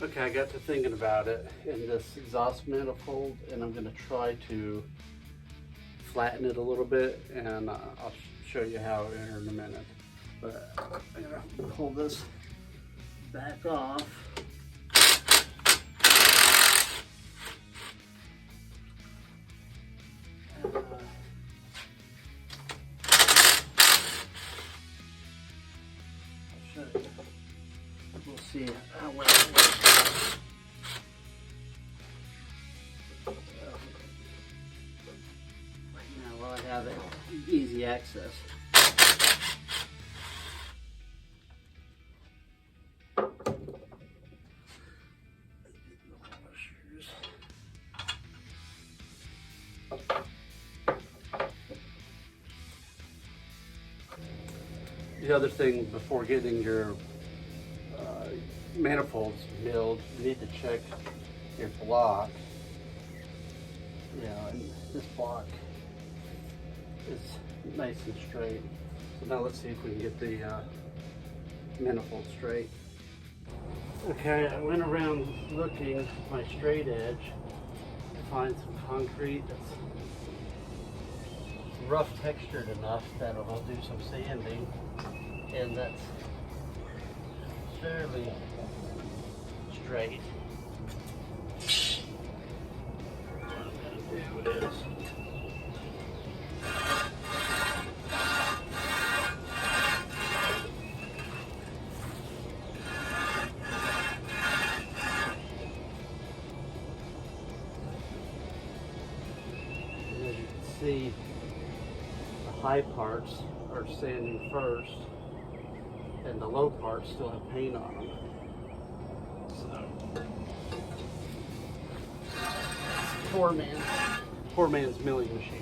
Okay, I got to thinking about it in this exhaust manifold, and I'm going to try to flatten it a little bit, and I'll show you how in a minute. But I'm going to pull this back off. And, I'll show you. We'll see how well it works. Right now, while I have it, easy access. The other thing before getting your manifolds milled, you need to check your block. And this block is nice and straight. So now let's see if we can get the manifold straight. Okay, I went around looking at my straight edge to find some concrete that's rough textured enough that I'll do some sanding, and that's fairly straight. What it is. And as you can see, the high parts are sanding first, and the low parts still have paint on them. So, poor man's milling machine.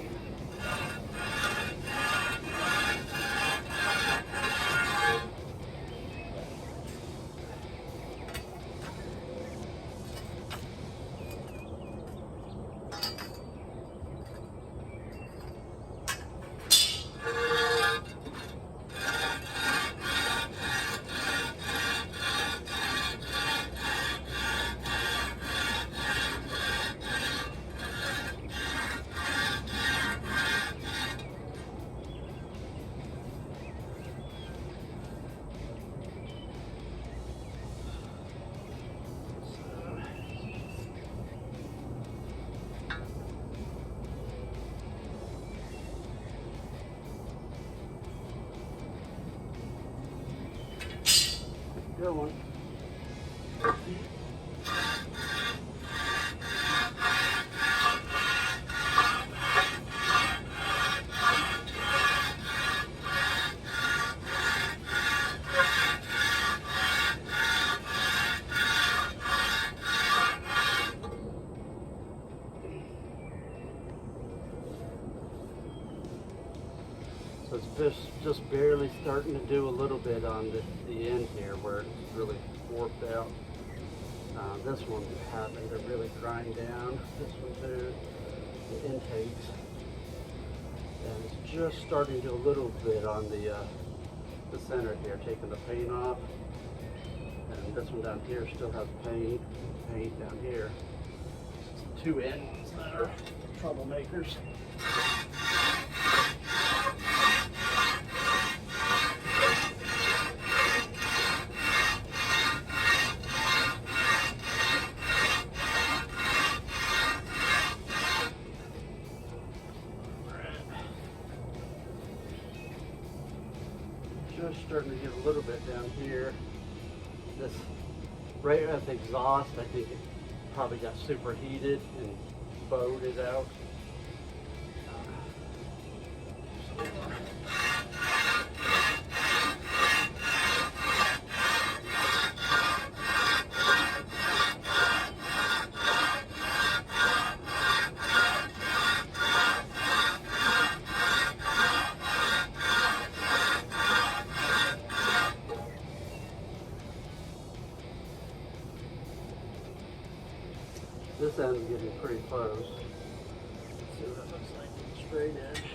Good one. So it's just barely starting to do a little bit on the end here where it's really warped out. This one having to really grind down. This one too, the intakes. And it's just starting to do a little bit on the center here, taking the paint off. And this one down here still has paint down here. It's two ends that are troublemakers. Just starting to get a little bit down here. This right at the exhaust, I think it probably got superheated and bowed it out. This end's getting pretty close. Let's see what it looks like with the straight edge.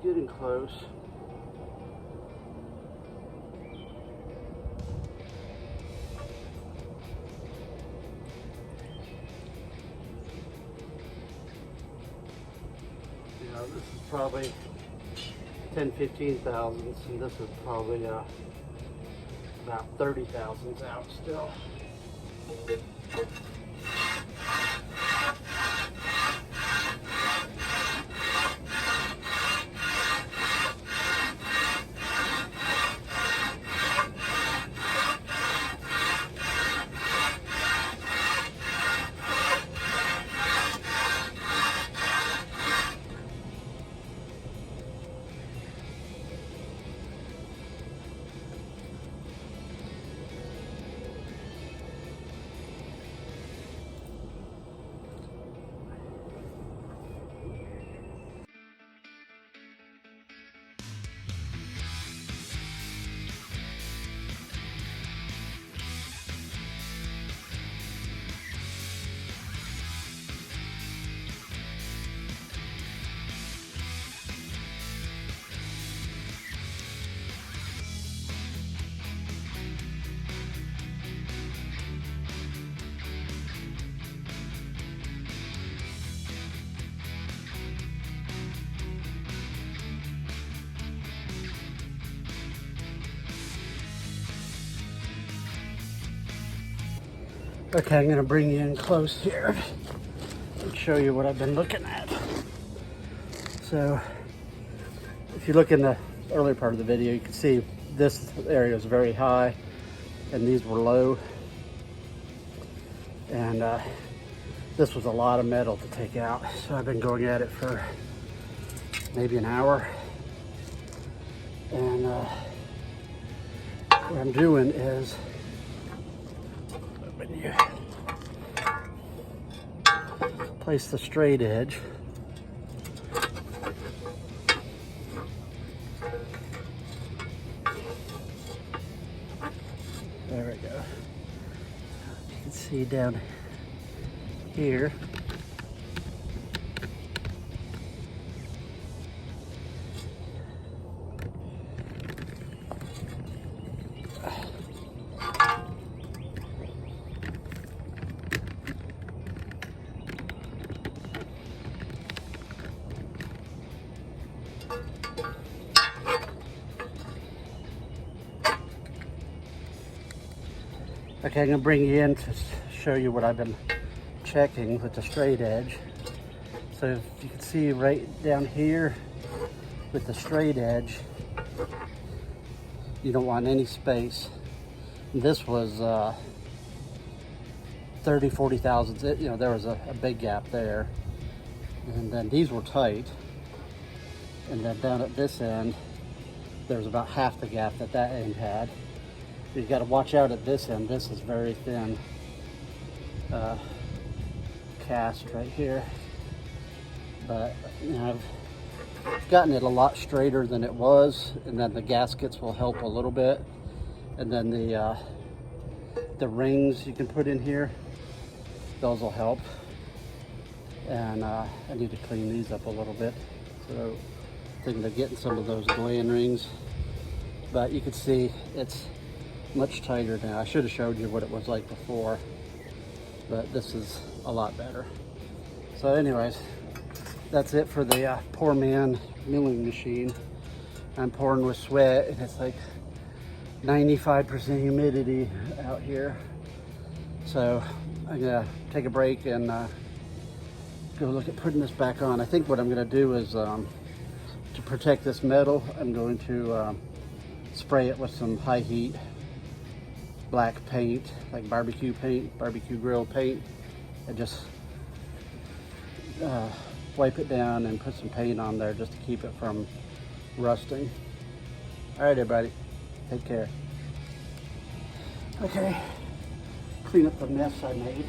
Getting close. probably 10-15 thousandths, and this is probably about 30 thousandths out still. Okay, I'm going to bring you in close here and show you what I've been looking at. So, if you look in the earlier part of the video, you can see this area is very high and these were low. And this was a lot of metal to take out. So I've been going at it for maybe an hour. And what I'm doing is, when you place the straight edge, there we go. You can see down here, okay, I'm going to bring you in to show you what I've been checking with the straight edge. So if you can see right down here with the straight edge, you don't want any space. And this was 30-40 thousandths. You know, there was a big gap there. And then these were tight. And then down at this end, there was about half the gap that that end had. You got to watch out at this end. This is very thin cast right here. But you know, I've gotten it a lot straighter than it was, and then the gaskets will help a little bit. And then the rings you can put in here, those will help. And I need to clean these up a little bit. So thinking of getting some of those gland rings. But you can see it's much tighter now. I should have showed you what it was like before, but this is a lot better. So anyways, that's it for the poor man milling machine. I'm pouring with sweat and it's like 95% humidity out here. So I'm gonna take a break and go look at putting this back on. I think what I'm gonna do is to protect this metal, I'm going to spray it with some high heat black paint, like barbecue paint, barbecue grill paint, and just wipe it down and put some paint on there just to keep it from rusting. All right, everybody, take care. Okay, clean up the mess I made.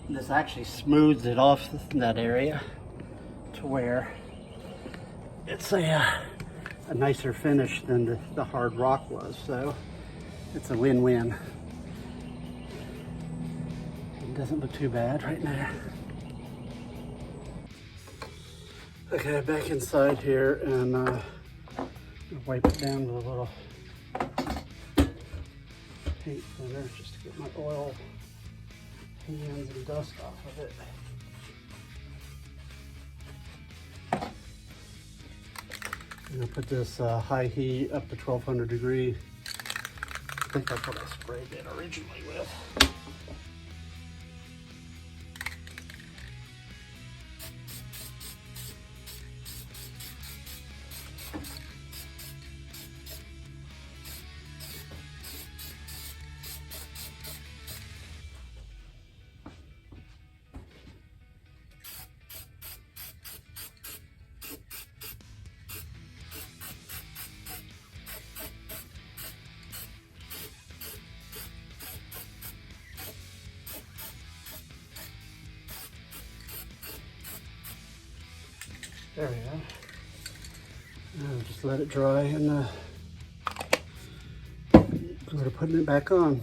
This actually smooths it off in that area to where it's a nicer finish than the hard rock was, so it's a win-win. It doesn't look too bad right now. Okay, back inside here, and wipe it down with a little paint thinner just to get my oil hands and dust off of it. I'm gonna put this high heat up to 1200 degrees. I think that's what I sprayed it originally with. There we go. Now just let it dry and go to putting it back on.